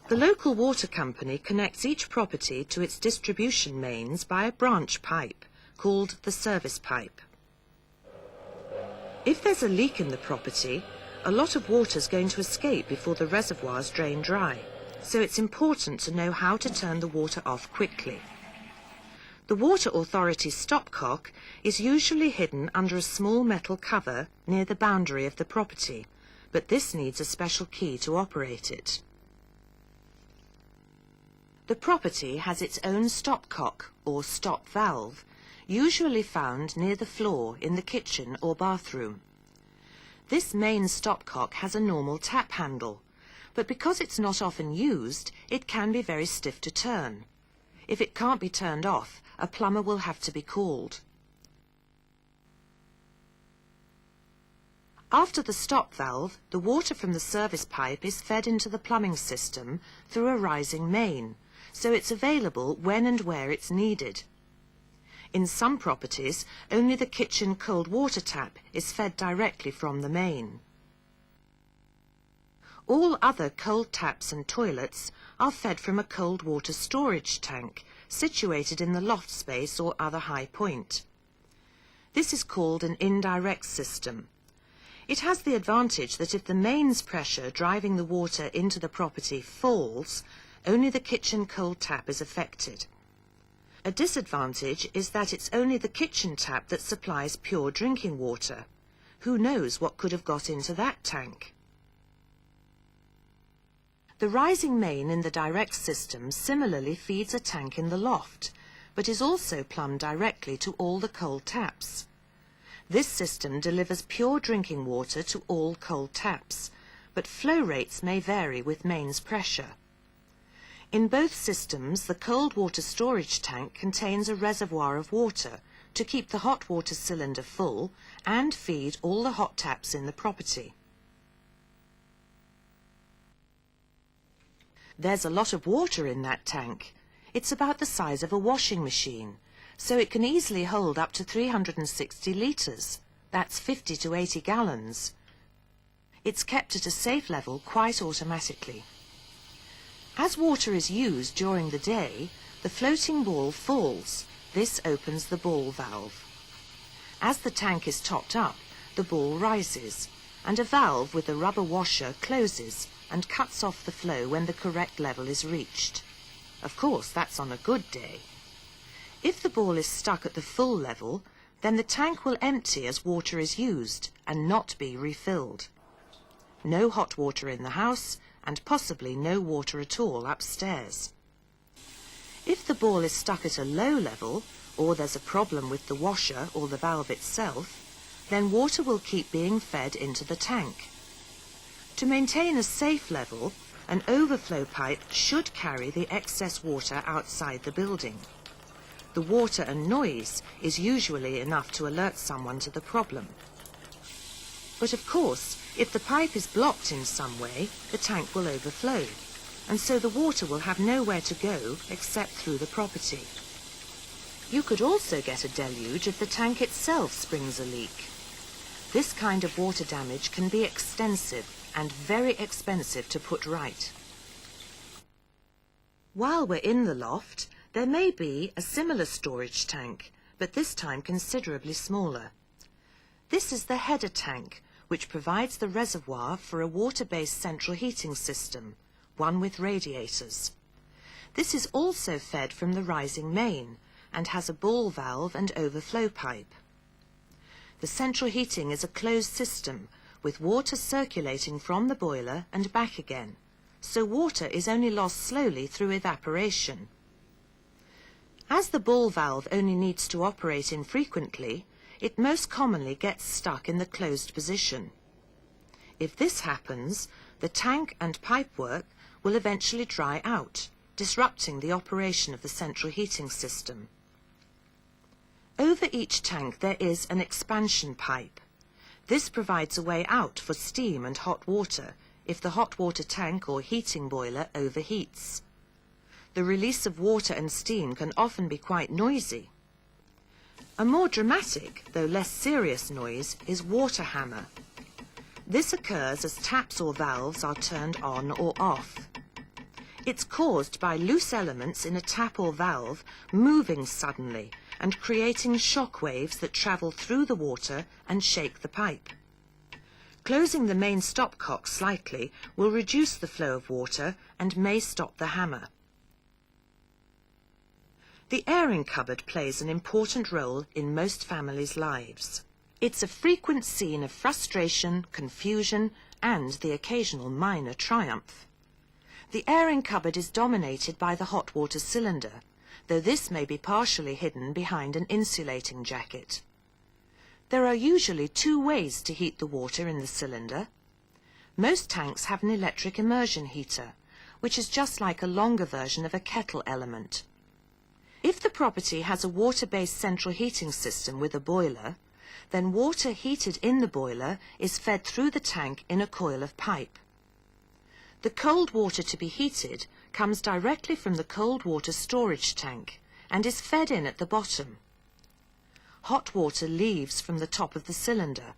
The local water company connects each property to its distribution mains by a branch pipe called the service pipe. If there's a leak in the property, a lot of water's going to escape before the reservoirs drain dry, so it's important to know how to turn the water off quickly. The Water Authority's stopcock is usually hidden under a small metal cover near the boundary of the property, but this needs a special key to operate it. The property has its own stopcock or stop valve, usually found near the floor in the kitchen or bathroom. This main stopcock has a normal tap handle, but because it's not often used, it can be very stiff to turn. If it can't be turned off, a plumber will have to be called. After the stop valve, the water from the service pipe is fed into the plumbing system through a rising main, so it's available when and where it's needed. In some properties, only the kitchen cold water tap is fed directly from the main. All other cold taps and toilets are fed from a cold water storage tank situated in the loft space or other high point. This is called an indirect system. It has the advantage that if the mains pressure driving the water into the property falls, only the kitchen cold tap is affected. A disadvantage is that it's only the kitchen tap that supplies pure drinking water. Who knows what could have got into that tank? The rising main in the direct system similarly feeds a tank in the loft, but is also plumbed directly to all the cold taps. This system delivers pure drinking water to all cold taps, but flow rates may vary with mains pressure. In both systems, the cold water storage tank contains a reservoir of water to keep the hot water cylinder full and feed all the hot taps in the property. There's a lot of water in that tank. It's about the size of a washing machine, so it can easily hold up to 360 litres. That's 50 to 80 gallons. It's kept at a safe level quite automatically. As water is used during the day, the floating ball falls. This opens the ball valve. As the tank is topped up, the ball rises, and a valve with a rubber washer closes and cuts off the flow when the correct level is reached. Of course, that's on a good day. If the ball is stuck at the full level, then the tank will empty as water is used and not be refilled. No hot water in the house, and possibly no water at all upstairs. If the ball is stuck at a low level, or there's a problem with the washer or the valve itself, then water will keep being fed into the tank. To maintain a safe level, an overflow pipe should carry the excess water outside the building. The water and noise is usually enough to alert someone to the problem. But of course, if the pipe is blocked in some way, the tank will overflow, and so the water will have nowhere to go except through the property. You could also get a deluge if the tank itself springs a leak. This kind of water damage can be extensive and very expensive to put right. While we're in the loft, there may be a similar storage tank, but this time considerably smaller. This is the header tank, which provides the reservoir for a water-based central heating system, one with radiators. This is also fed from the rising main and has a ball valve and overflow pipe. The central heating is a closed system with water circulating from the boiler and back again, so water is only lost slowly through evaporation. As the ball valve only needs to operate infrequently, it most commonly gets stuck in the closed position. If this happens, the tank and pipework will eventually dry out, disrupting the operation of the central heating system. Over each tank there is an expansion pipe. This provides a way out for steam and hot water if the hot water tank or heating boiler overheats. The release of water and steam can often be quite noisy. A more dramatic, though less serious noise is water hammer. This occurs as taps or valves are turned on or off. It's caused by loose elements in a tap or valve moving suddenly and creating shock waves that travel through the water and shake the pipe. Closing the main stopcock slightly will reduce the flow of water and may stop the hammer. The airing cupboard plays an important role in most families' lives. It's a frequent scene of frustration, confusion, and the occasional minor triumph. The airing cupboard is dominated by the hot water cylinder, though this may be partially hidden behind an insulating jacket. There are usually two ways to heat the water in the cylinder. Most tanks have an electric immersion heater, which is just like a longer version of a kettle element. If the property has a water-based central heating system with a boiler, then water heated in the boiler is fed through the tank in a coil of pipe. The cold water to be heated comes directly from the cold water storage tank and is fed in at the bottom. Hot water leaves from the top of the cylinder.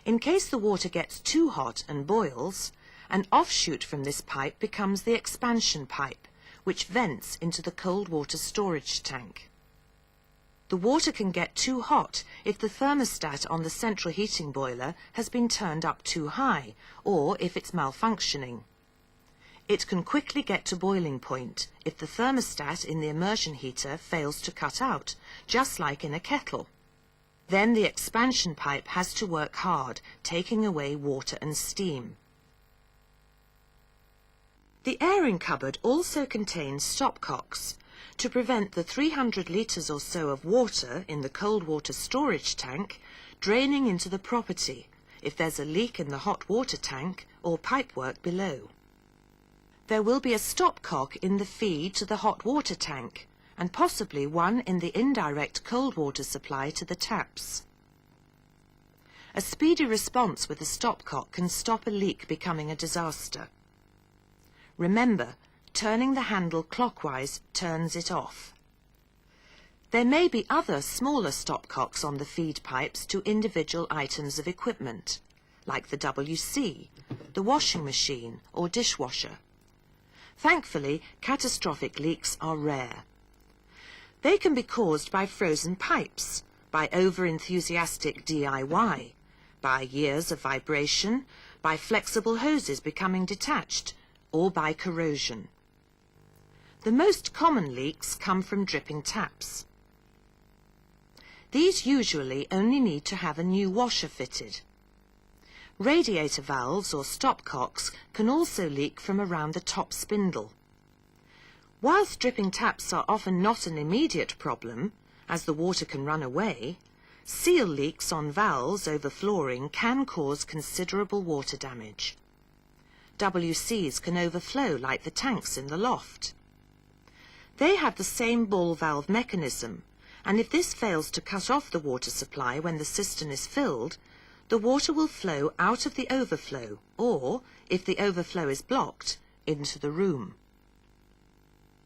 In case the water gets too hot and boils, an offshoot from this pipe becomes the expansion pipe, which vents into the cold water storage tank. The water can get too hot if the thermostat on the central heating boiler has been turned up too high, or if it's malfunctioning. It can quickly get to boiling point if the thermostat in the immersion heater fails to cut out, just like in a kettle. Then the expansion pipe has to work hard, taking away water and steam. The airing cupboard also contains stopcocks to prevent the 300 litres or so of water in the cold water storage tank draining into the property if there's a leak in the hot water tank or pipework below. There will be a stopcock in the feed to the hot water tank, and possibly one in the indirect cold water supply to the taps. A speedy response with a stopcock can stop a leak becoming a disaster. Remember, turning the handle clockwise turns it off. There may be other smaller stopcocks on the feed pipes to individual items of equipment, like the WC, the washing machine or dishwasher. Thankfully, catastrophic leaks are rare. They can be caused by frozen pipes, by over-enthusiastic DIY, by years of vibration, by flexible hoses becoming detached, or by corrosion. The most common leaks come from dripping taps. These usually only need to have a new washer fitted. Radiator valves or stopcocks can also leak from around the top spindle. Whilst dripping taps are often not an immediate problem, as the water can run away, seal leaks on valves over flooring can cause considerable water damage. WCs can overflow like the tanks in the loft. They have the same ball valve mechanism, and if this fails to cut off the water supply when the cistern is filled, the water will flow out of the overflow, or, if the overflow is blocked, into the room.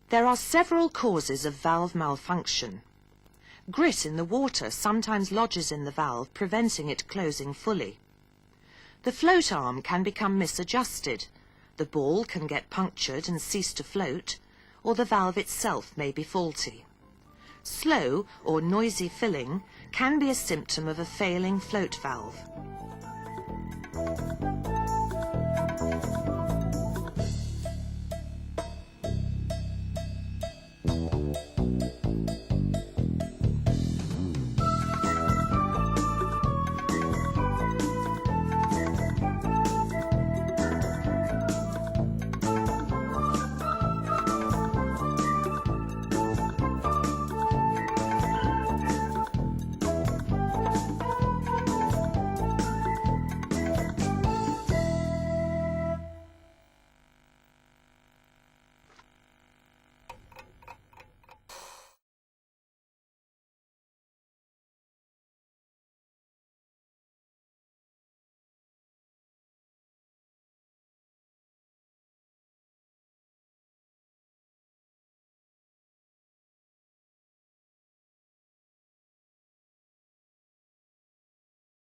There are several causes of valve malfunction. Grit in the water sometimes lodges in the valve, preventing it closing fully. The float arm can become misadjusted, the ball can get punctured and cease to float, or the valve itself may be faulty. Slow or noisy filling can be a symptom of a failing float valve.